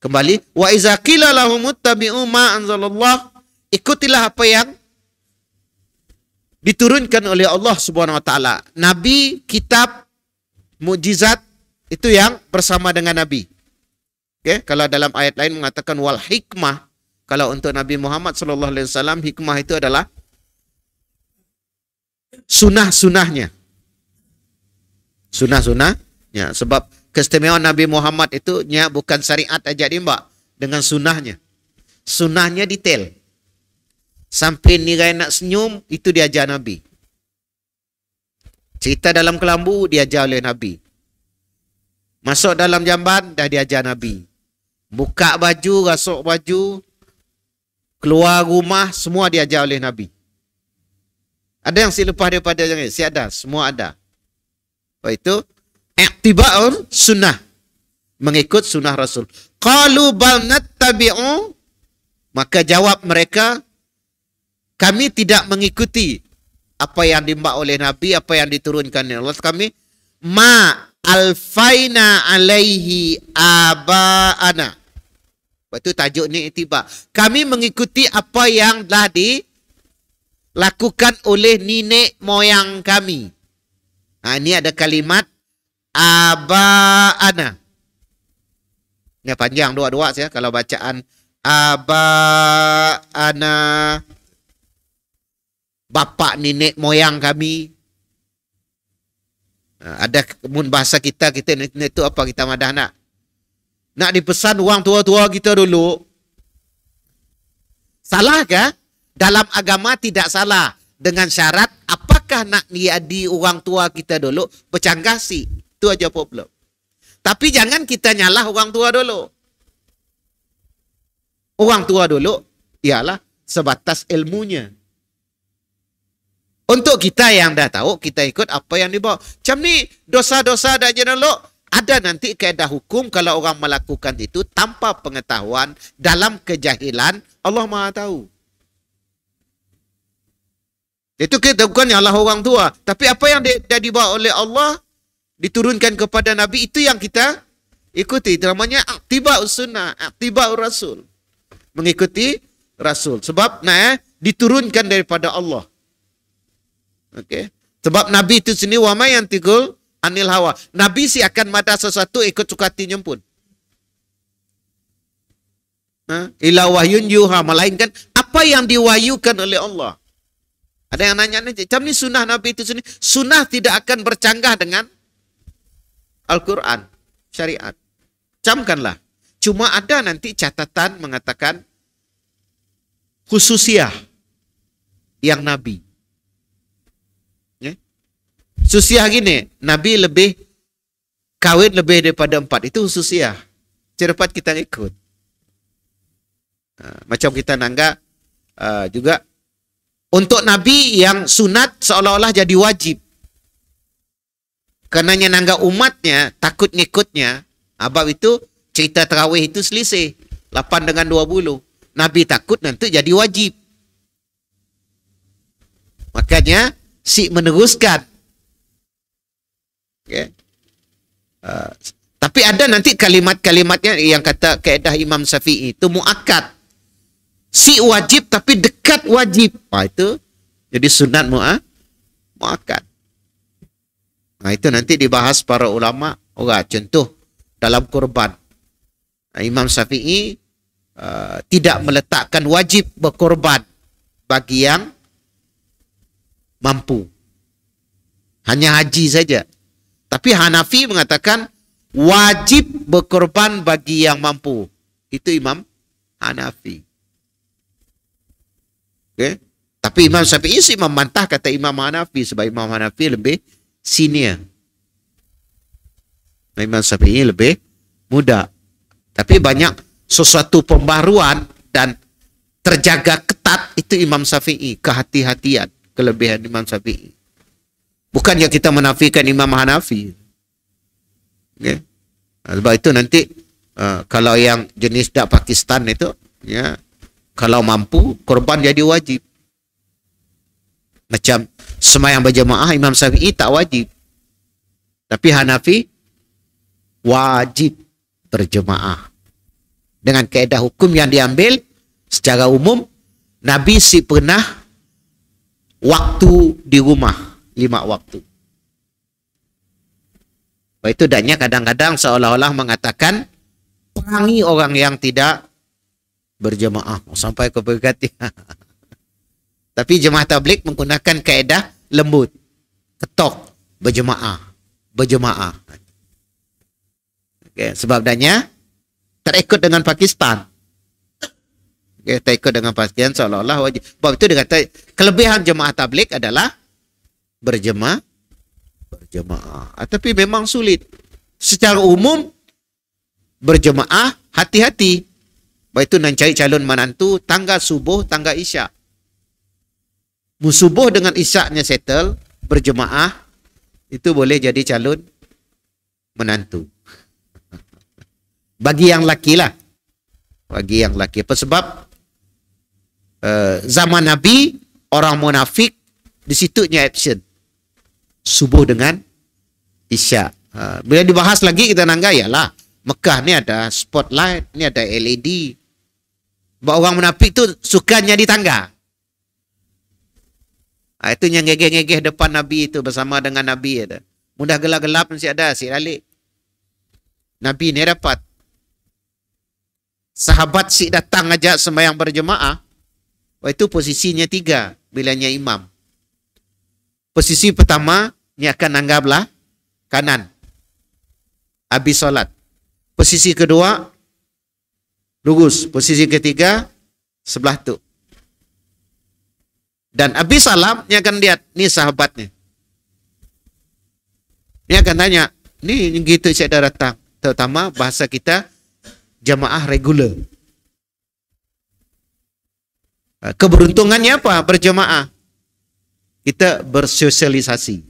Kembali, wa iza qila lahum ittabi'u ma anzalallah, ikutilah apa yang diturunkan oleh Allah Subhanahu wa taala. Nabi, kitab, mukjizat itu yang bersama dengan Nabi. Okay? Kalau dalam ayat lain mengatakan wal hikmah, kalau untuk Nabi Muhammad sallallahu alaihi wasallam hikmah itu adalah sunah-sunahnya. Sunah-sunahnya. Sebab keistimewaan Nabi Muhammad itu bukan syariat aja mbak, dengan sunnahnya. Sunnahnya detail. Sampai nirai nak senyum, itu diajar Nabi. Cerita dalam kelambu, diajar oleh Nabi. Masuk dalam jamban, dah diajar Nabi. Buka baju, rasuk baju, keluar rumah, semua diajar oleh Nabi. Ada yang selepas daripada yang ini? Ada, semua ada. Sebab itu, i'tiba'ur sunnah. Mengikut sunnah Rasul. Qalu bal nattabi'u, maka jawab mereka, kami tidak mengikuti apa yang dimbak oleh Nabi, apa yang diturunkan oleh Allah. Kami ma alfaina alaihi aba'ana. Sebab itu tajuk ni i'tiba. Kami mengikuti apa yang telah dilakukan oleh nenek moyang kami. Ini ada kalimat aba'ana. Ini panjang dua-dua saya kalau bacaan aba'ana, bapa nenek moyang kami. Ada mun bahasa kita itu apa kita madah nak dipesan orang tua-tua kita dulu. Salah kah? Dalam agama tidak salah, dengan syarat apakah nak diadi orang tua kita dulu bercanggah sih. Itu aja problem. Tapi jangan kita nyalah orang tua dulu. Orang tua dulu ialah sebatas ilmunya. Untuk kita yang dah tahu, kita ikut apa yang dibawa. Macam ni, dosa-dosa dah je dulu. Ada nanti kaedah hukum kalau orang melakukan itu tanpa pengetahuan, dalam kejahilan, Allah Maha tahu. Itu kita bukan nyalah orang tua. Tapi apa yang dah dibawa oleh Allah, diturunkan kepada Nabi, itu yang kita ikuti. Itu namanya ittiba'us sunnah, ittiba'ur rasul. Mengikuti Rasul. Sebab diturunkan daripada Allah. Okay. Sebab Nabi itu sendiri wa ma yantiqul anil hawa. Nabi sih akan madah sesuatu ikut suka hatinya pun. Ila wahyun yuha, melainkan apa yang diwahyukan oleh Allah. Ada yang nanya macam ni sunnah Nabi itu sendiri. Sunnah tidak akan bercanggah dengan Al-Quran, syariat. Camkanlah. Cuma ada nanti catatan mengatakan khususiyah yang Nabi. Khususiyah gini, Nabi lebih kawin lebih daripada 4. Itu khususiyah. Cepat kita ikut. Macam kita nangga juga untuk Nabi yang sunat seolah-olah jadi wajib. Kerana nangga umatnya takut ngikutnya. Sebab itu cerita tarawih itu selisih. 8 dengan 20. Nabi takut nanti jadi wajib. Makanya si meneruskan. Okay. Tapi ada nanti kalimat-kalimatnya yang kata kaedah Imam Syafi'i itu muakkad. Si wajib tapi dekat wajib. Itu jadi sunat muakkad. Itu nanti dibahas para ulama. Contoh dalam kurban. Imam Syafi'i tidak meletakkan wajib berkorban bagi yang mampu. Hanya haji saja. Tapi Hanafi mengatakan wajib berkorban bagi yang mampu. Itu Imam Hanafi. Okay. Tapi Imam Syafi'i sih membantah kata Imam Hanafi sebab Imam Hanafi lebih senior. Imam Syafi'i lebih muda. Tapi banyak sesuatu pembaruan dan terjaga ketat itu Imam Syafi'i. Kehati-hatian, kelebihan Imam Syafi'i. Bukannya kita menafikan Imam Hanafi. Okay. Sebab itu nanti kalau yang jenis dak Pakistan itu, kalau mampu korban jadi wajib. Macam sembahyang berjamaah Imam Syafi'i tak wajib. Tapi Hanafi wajib berjamaah. Dengan kaedah hukum yang diambil secara umum, Nabi si pernah waktu di rumah 5 waktu. Itu dannya kadang-kadang seolah-olah mengatakan perangi orang yang tidak berjemaah sampai ke berkati. Tapi jemaah tabligh menggunakan kaedah lembut, ketok, berjemaah. Okay, sebab adanya terikut dengan Pakistan. Okay, terikut dengan Pakistan seolah-olah wajib. Sebab itu dia kata kelebihan jemaah tabligh adalah berjemaah. Tapi memang sulit. Secara umum berjemaah hati-hati. Sebab itu nak cari calon menantu tanggal subuh, tanggal isyak. Subuh dengan isyaknya settle, berjemaah, itu boleh jadi calon menantu. Bagi yang laki lah. Bagi yang laki. Sebab zaman Nabi, orang munafik, di situnya absent. Subuh dengan isyak. Bila dibahas lagi kita nanggap, yalah, Mekah ni ada spotlight, ni ada LED. Sebab orang munafik tu sukanya di tangga. Itu yang ngegeh-ngegeh depan Nabi itu bersama dengan Nabi. Ada. Mudah gelap-gelap mesti ada, si balik. Nabi ni dapat. Sahabat si datang ajak sembahyang berjemaah. Itu posisinya 3 bilanya imam. Posisi pertama, ni akan anggaplah kanan. Habis solat. Posisi kedua, lurus. Posisi ketiga, sebelah tu. Dan habis salam, ni akan lihat, ni sahabatnya. Ni akan tanya, ni gitu saya dah datang. Terutama bahasa kita, jamaah regular. Keberuntungannya apa? Berjamaah. Kita bersosialisasi.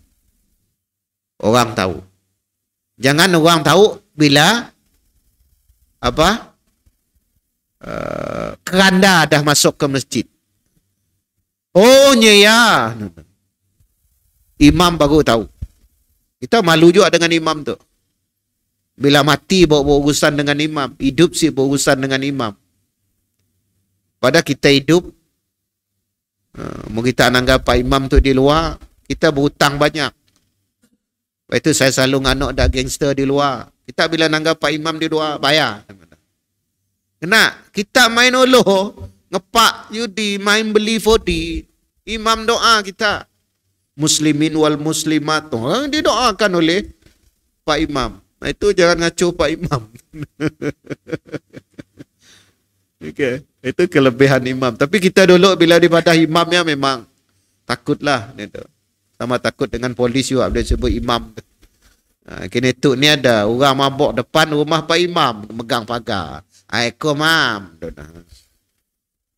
Orang tahu. Jangan orang tahu bila keranda dah masuk ke masjid. Oh ya. Imam baru tahu. Kita malu juga dengan imam tu. Bila mati bawa urusan dengan imam. Hidup sih berurusan dengan imam. Pada kita hidup, kita anggap Pak Imam tu di luar, kita berhutang banyak. Lepas itu saya selalu nganuk dah gangster di luar. Kita bila anggap Pak Imam di luar, bayar. Kena, kita main oloh, ngepak judi, main beli 4D. Imam doa kita. Muslimin wal muslimat. Didoakan oleh Pak Imam. Nah, itu jangan ngaco Pak Imam. Okay. Itu kelebihan imam. Tapi kita dulu bila daripada imamnya memang takutlah. Sama takut dengan polis juga bila sebut imam. Kini tu ni ada orang mabuk depan rumah Pak Imam. Megang pagar. Assalamualaikum mam.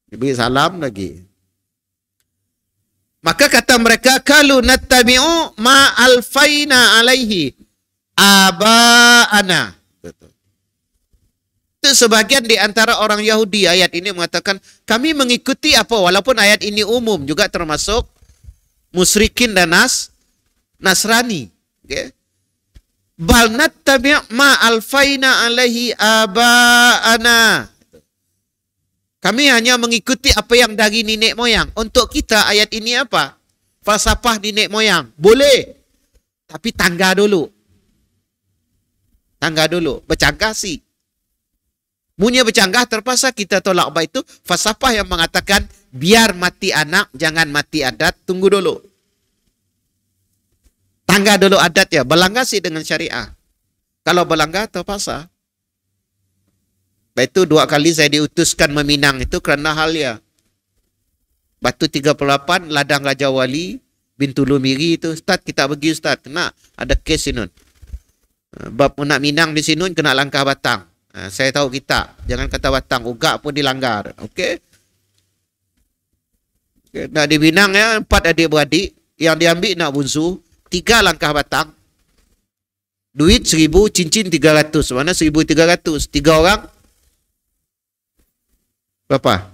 Beri salam lagi. Maka kata mereka, kalau nattabi'u ma alfaina alaihi aba'ana. Itu sebagian di antara orang Yahudi ayat ini mengatakan, kami mengikuti apa, walaupun ayat ini umum juga termasuk musyrikin dan Nasrani. Okay. Bal nattabi' ma alfaina alaihi aba'ana. Kami hanya mengikuti apa yang dari nenek moyang. Untuk kita ayat ini apa? Falsafah nenek moyang. Boleh. Tapi tangga dulu. Tangga dulu. Bercanggah sih. Punya bercanggah terpaksa kita tolak. Baik itu falsafah yang mengatakan biar mati anak, jangan mati adat, tunggu dulu. Tangga dulu adat ya. Berlanggar sih dengan syariah. Kalau berlanggar terpaksa. Baik itu 2 kali saya diutuskan meminang itu kerana hal ya. Batu 38, ladang Raja Wali, Bintu Lumiri itu. Ustaz kita pergi Ustaz. Kena ada kes ini. Bab nak minang di sini kena langkah batang. Saya tahu kita. Jangan kata batang. Ugak pun dilanggar. Okey. Nak dibinang ya. 4 adik-beradik. Yang diambil nak bungsu. 3 langkah batang. Duit 1,000, cincin 300. Mana 1,300? 3 orang. Berapa?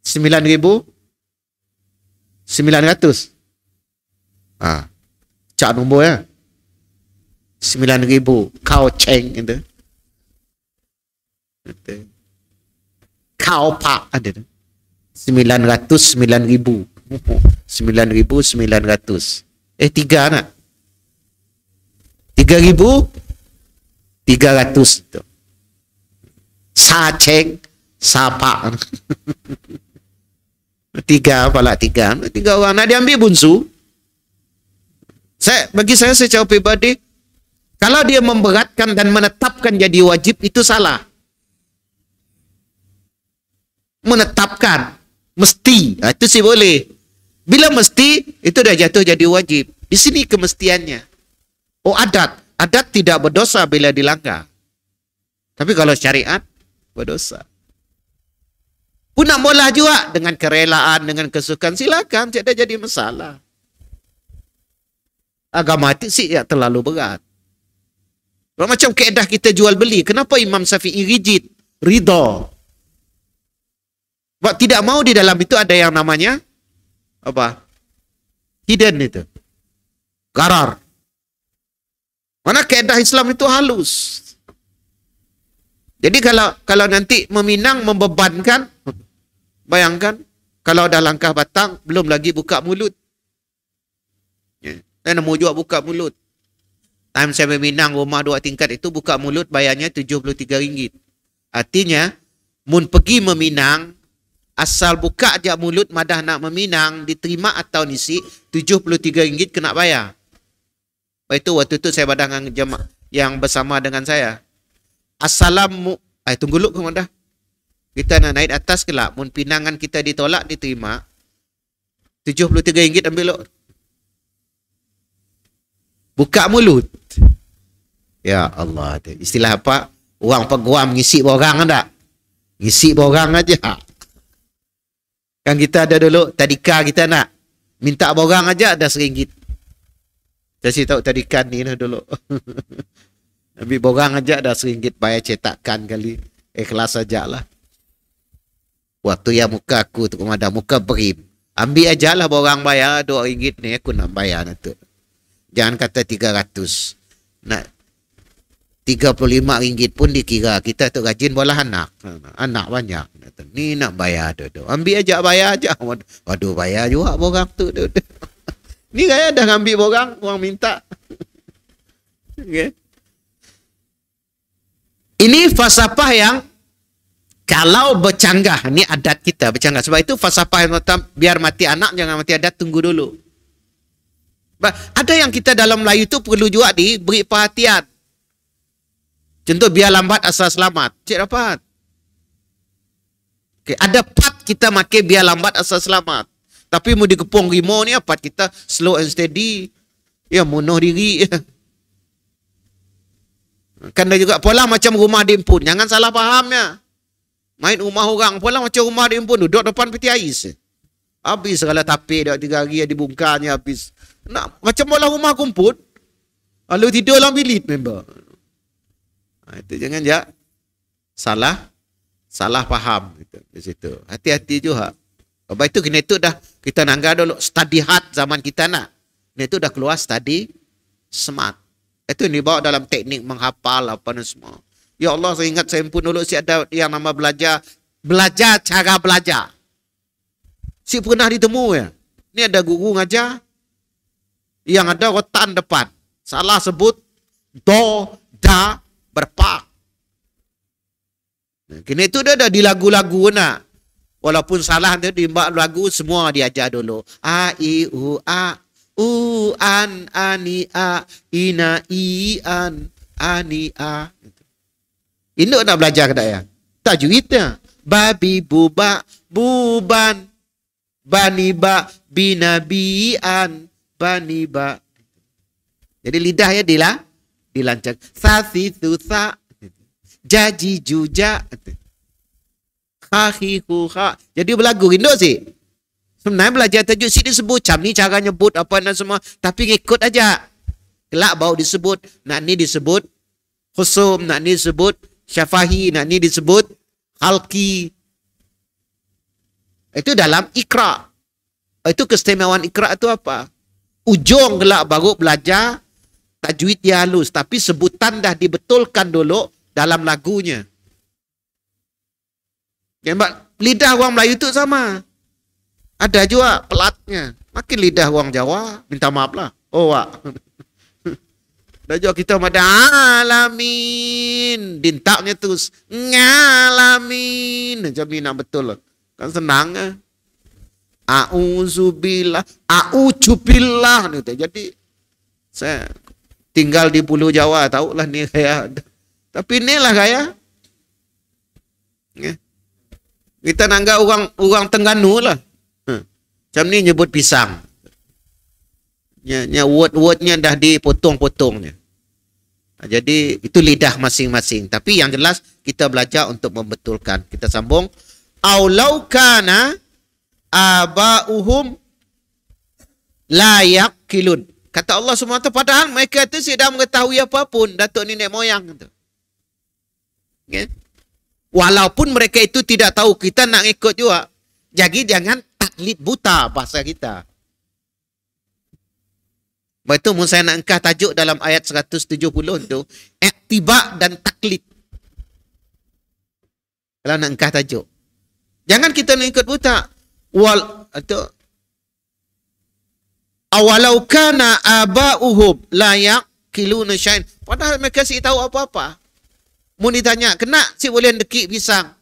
9,900. Cak nombor ya. 9,000. Kau ceng itu. Kau pak ada. 900, 9,000. 9,900. 3 nak. 3,300 itu. Sa ceng. Sapa. 3 apalah 3 orang nak diambil bungsu. Bagi saya secara pribadi, Kalau dia memberatkan dan menetapkan jadi wajib, itu salah. Menetapkan, mesti, itu sih boleh. Bila mesti, itu dah jatuh jadi wajib. Di sini kemestiannya. Oh, adat. Adat tidak berdosa bila dilanggar. Tapi kalau syariat, berdosa. Pun nak mula juga dengan kerelaan, dengan kesukaan, silakan, tidak jadi masalah. Agama itu sih ya terlalu berat. Macam keedah kita jual beli, kenapa Imam Syafi'i rigid, ridha? Sebab tidak mau di dalam itu ada yang namanya apa? Hidden itu. Garar. Mana keedah Islam itu halus. Jadi kalau nanti meminang membebankan, bayangkan kalau dah langkah batang belum lagi buka mulut. Saya mau juga buka mulut. Time saya meminang rumah 2 tingkat itu buka mulut bayarnya RM73. Artinya mun pergi meminang asal buka aja mulut madah nak meminang diterima atau nisi RM73 kena bayar. Itu waktu itu saya badang jemaah yang bersama dengan saya. Tunggu dulu kemudian. Kita nak naik atas kelak. Mun pinangan kita ditolak, diterima. RM73 ambil lo. Buka mulut. Ya Allah. Istilah apa? Orang peguam ngisi borang tak? Ngisi borang aja. Kan kita ada dulu, tadika kita nak. Minta borang aja ada RM1. Saya tahu tadikan ni lah dulu. Ambil borang aja dah RM1 bayar cetakan kali. Ikhlas saja lah. Waktu yang muka aku tu ada muka berim. Ambil aja lah borang bayar RM2 ni aku nak bayar nanti. Jangan kata 300. Nak RM35 pun dikira. Kita tu rajin bola anak. Anak banyak. Ni nak bayar tu. Ambil aja bayar aja. Waduh bayar juga borang tu. Ni kaya dah ambil borang. Orang minta. Okay. Ini falsafah yang kalau bercanggah, ni adat kita bercanggah. Sebab itu falsafah yang biar mati anak, jangan mati adat, tunggu dulu. Ada yang kita dalam Melayu itu perlu juga diberi perhatian. Contoh, biar lambat asal selamat. Cik dapat. Okay. Ada part kita makai biar lambat asal selamat. Tapi mau dikepung rimau ni, part kita slow and steady. Ya, munuh diri. Kan ada juga pola macam rumah diimpun. Jangan salah fahamnya. Main rumah orang pola macam rumah diimpun. Duduk depan peti ais. Habis segala tapir dah 3 hari dibungkarnya habis. Nak macam pola rumah kumpul. Lalu tidur dalam bilik member. Itu jangan ya. Salah faham gitu di situ. Hati-hati juga. Sebab itu kena itu dah kita nanggar dulu study hard zaman kita nak. Kena itu dah keluar study smart. Itu yang dibawa dalam teknik menghafal apa dan semua. Ya Allah, saya ingat saya pun dulu si ada yang nama belajar cara belajar. Si pernah ditemu ya. Ini ada guru ngajar yang ada rotan depan. Salah sebut do, da, berpak. Kini itu dia dah di lagu-lagu nak. Walaupun salah dia di lagu semua diajar dulu. A, I, U, A. An, ani, a, ina, i, an, ani, a. Induk nak belajar ke tak ya? Tajwidnya. Babi, buba, buban, baniba, binabian, baniba. Jadi lidahnya dilancang. Sasi, susa, jaji, juja. Hahi, huha. Jadi berlagu induk sih. Sebenarnya belajar tajwid sini disebut macam ni cara nyebut apa dan semua. Tapi ngikut aja. Kelak bau disebut. Nak ni disebut khusum. Nak ni disebut syafahi. Nak ni disebut halki. Itu dalam ikra. Itu keistimewaan ikra itu apa? Ujung kelak baru belajar tajwid dia halus. Tapi sebutan dah dibetulkan dulu dalam lagunya. Lidah orang Melayu itu sama. Ada juga pelatnya. Makin lidah orang Jawa. Minta maaf lah. Oh, wak. Dah juga kita ada alamin. Dintaknya terus. Ngalamin. Macam ni nak betul. Kan senang. A'udzubillah. A'udzubillah. Jadi, saya tinggal di Pulau Jawa, tahulah ni gaya. Tapi inilah gaya. Ya. Kita nanggap orang Terengganu lah. Macam ni nyebut pisang. Word-wordnya dah dipotong-potongnya. Jadi itu lidah masing-masing. Tapi yang jelas kita belajar untuk membetulkan. Kita sambung. Aulau kana aba'uhum la yaqilun. Kata Allah SWT, padahal mereka itu tidak mengetahui apapun datuk nenek moyang itu. Okay? Walaupun mereka itu tidak tahu, kita nak ikut juga. Jadi jangan taklid buta bahasa kita. Sebab itu saya nak angkat tajuk dalam ayat 170 itu, iktiba dan taklid. Kalau nak angkat tajuk. Jangan kita nak ikut buta. Awalau kana aba'uhum la yaqiluna syai'an. Padahal mereka si tahu apa-apa. Mau ditanya, kena si boleh dekik pisang.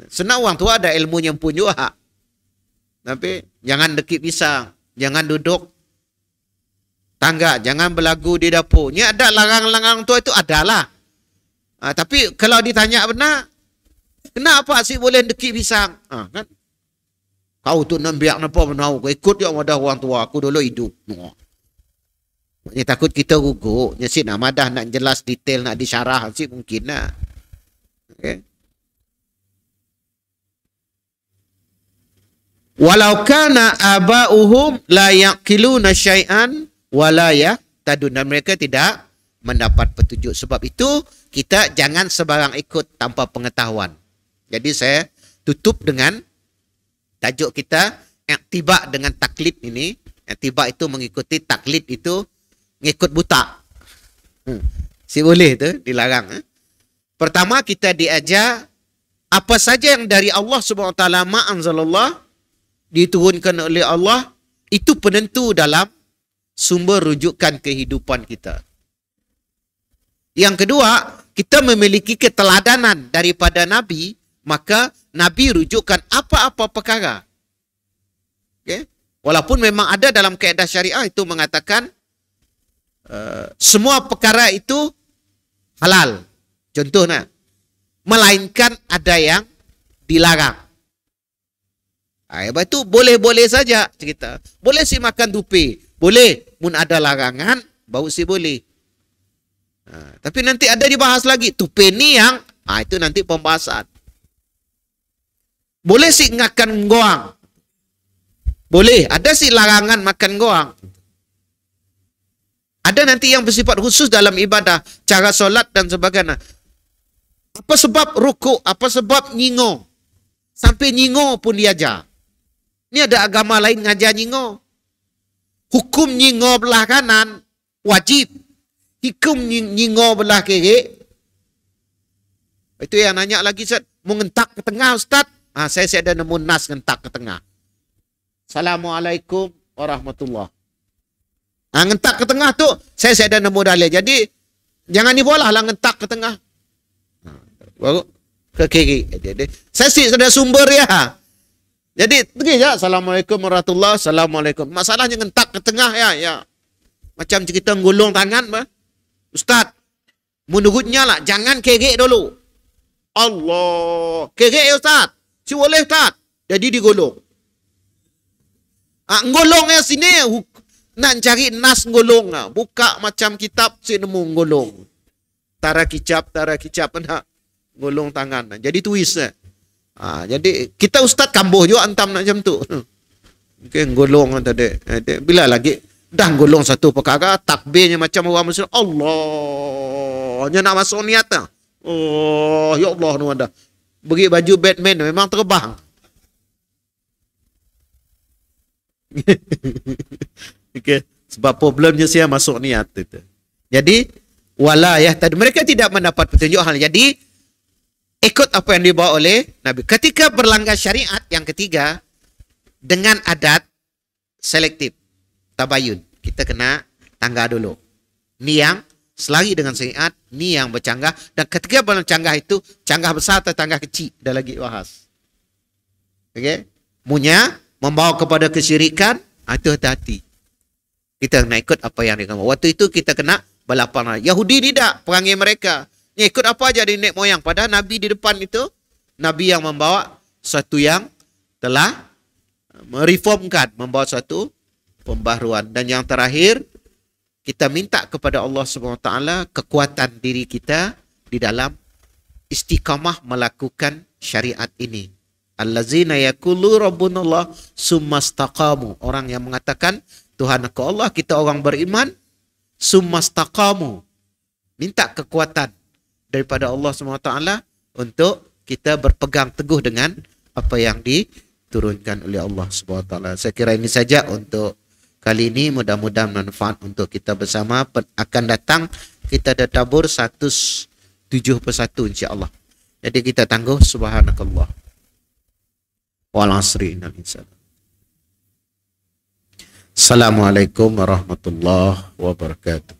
Senang orang tua ada ilmu yang pun juga. Tapi jangan dekik pisang, jangan duduk tangga, jangan berlagu di dapur. Ni ada larang-larang tua itu adalah. Tapi kalau ditanya benar, kenapa si boleh dekik pisang? Kan? Kau tu nak biar apa menau? Kau ikut yang ada orang tua. Aku dulu hidup. Ni takut kita gugur. Nyasid nak madah, nak jelas detail, nak disyarah. Nyasid mungkin lah. Okay. Walau kana aba'uhum la yaqiluna syai'an wa la yahtadun. Dan mereka tidak mendapat petunjuk. Sebab itu, kita jangan sebarang ikut tanpa pengetahuan. Jadi saya tutup dengan tajuk kita, iktiba dengan taklid ini. Iktiba itu mengikuti, taklid itu ngikut buta. Si boleh tu, dilarang. Pertama, kita diajar apa saja yang dari Allah SWT, ma'anzalallah, diturunkan oleh Allah, itu penentu dalam sumber rujukan kehidupan kita. Yang kedua, kita memiliki keteladanan daripada Nabi, maka Nabi rujukan apa-apa perkara. Okay? Walaupun memang ada dalam kaedah syariah itu mengatakan semua perkara itu halal. Contohnya, melainkan ada yang dilarang. Sebab itu boleh-boleh saja cerita. Boleh si makan tupi. Boleh. Mun ada larangan, baru si boleh. Tapi nanti ada dibahas lagi. Tupi ni yang, itu nanti pembahasan. Boleh si makan goang. Boleh. Ada si larangan makan goang. Ada nanti yang bersifat khusus dalam ibadah. Cara solat dan sebagainya. Apa sebab rukuk? Apa sebab nyingo? Sampai nyingo pun diajar. Ini ada agama lain ngajar nyingo. Hukum nyingo belah kanan wajib. Hukum nyingo belah kiri. Itu yang nanya lagi, Ustaz. Mau ngentak ke tengah, Ustaz? Saya ada nemu nas ngentak ke tengah. Assalamualaikum warahmatullahi. Ngentak ke tengah tu, saya ada nemu dalil. Jadi, jangan dibolah lah ngentak ke tengah. Baru ke kiri. Saya sih ada sumber ya. Jadi, pergi je. Assalamualaikum warahmatullahi. Assalamualaikum. Masalahnya ngentak ke tengah ya. Macam cerita ngulung tangan. Ustaz, menurutnya lah, jangan kiri dulu. Allah. Kiri Ustaz. Si boleh Ustaz. Jadi digolong. Ngolongnya sini, nak cari nas ngolong. Buka macam kitab, si nemu ngolong. Tara kicap, nak ngolong tangan. Jadi twist. Jadi kita Ustaz kambuh juga antam nak macam tu. Okay, golong tadi. Bila lagi dah golong satu perkara, takbirnya macam orang Muslim. Allah. Nya nak masuk niat tak? Oh, ya Allah nu ada. Beri baju Batman memang terbang. Okay. Sebab problemnya saya masuk niat itu. Jadi wala yahtad, mereka tidak mendapat petunjuk hal. Jadi ikut apa yang dibawa oleh Nabi. Ketika berlanggar syariat yang ketiga, dengan adat selektif, tabayun. Kita kena tangga dulu. Ni yang selari dengan syariat, ni yang bercanggah. Dan ketika bercanggah itu, canggah besar atau canggah kecil, dah lagi bahas. Okay? Munya membawa kepada kesyirikan, itu hati-hati. Kita kena ikut apa yang dia mahu. Waktu itu kita kena balapan. Yahudi tidak, perangai mereka. Ni ikut apa aja dari nenek moyang. Padahal Nabi di depan itu, Nabi yang membawa suatu yang telah mereformkan, membawa suatu pembaharuan. Dan yang terakhir, kita minta kepada Allah SWT kekuatan diri kita di dalam istiqamah melakukan syariat ini. Allazina yaqulu rabbunallah summastaqamu. Orang yang mengatakan Tuhan aku Allah, kita orang beriman, summastaqamu. Minta kekuatan daripada Allah SWT untuk kita berpegang teguh dengan apa yang diturunkan oleh Allah SWT. Saya kira ini saja untuk kali ini. Mudah-mudahan manfaat untuk kita bersama. Akan datang kita tadabbur 171 insya-Allah. Jadi kita tangguh subhanakallah. Wal asri innal insana. Assalamualaikum warahmatullahi wabarakatuh.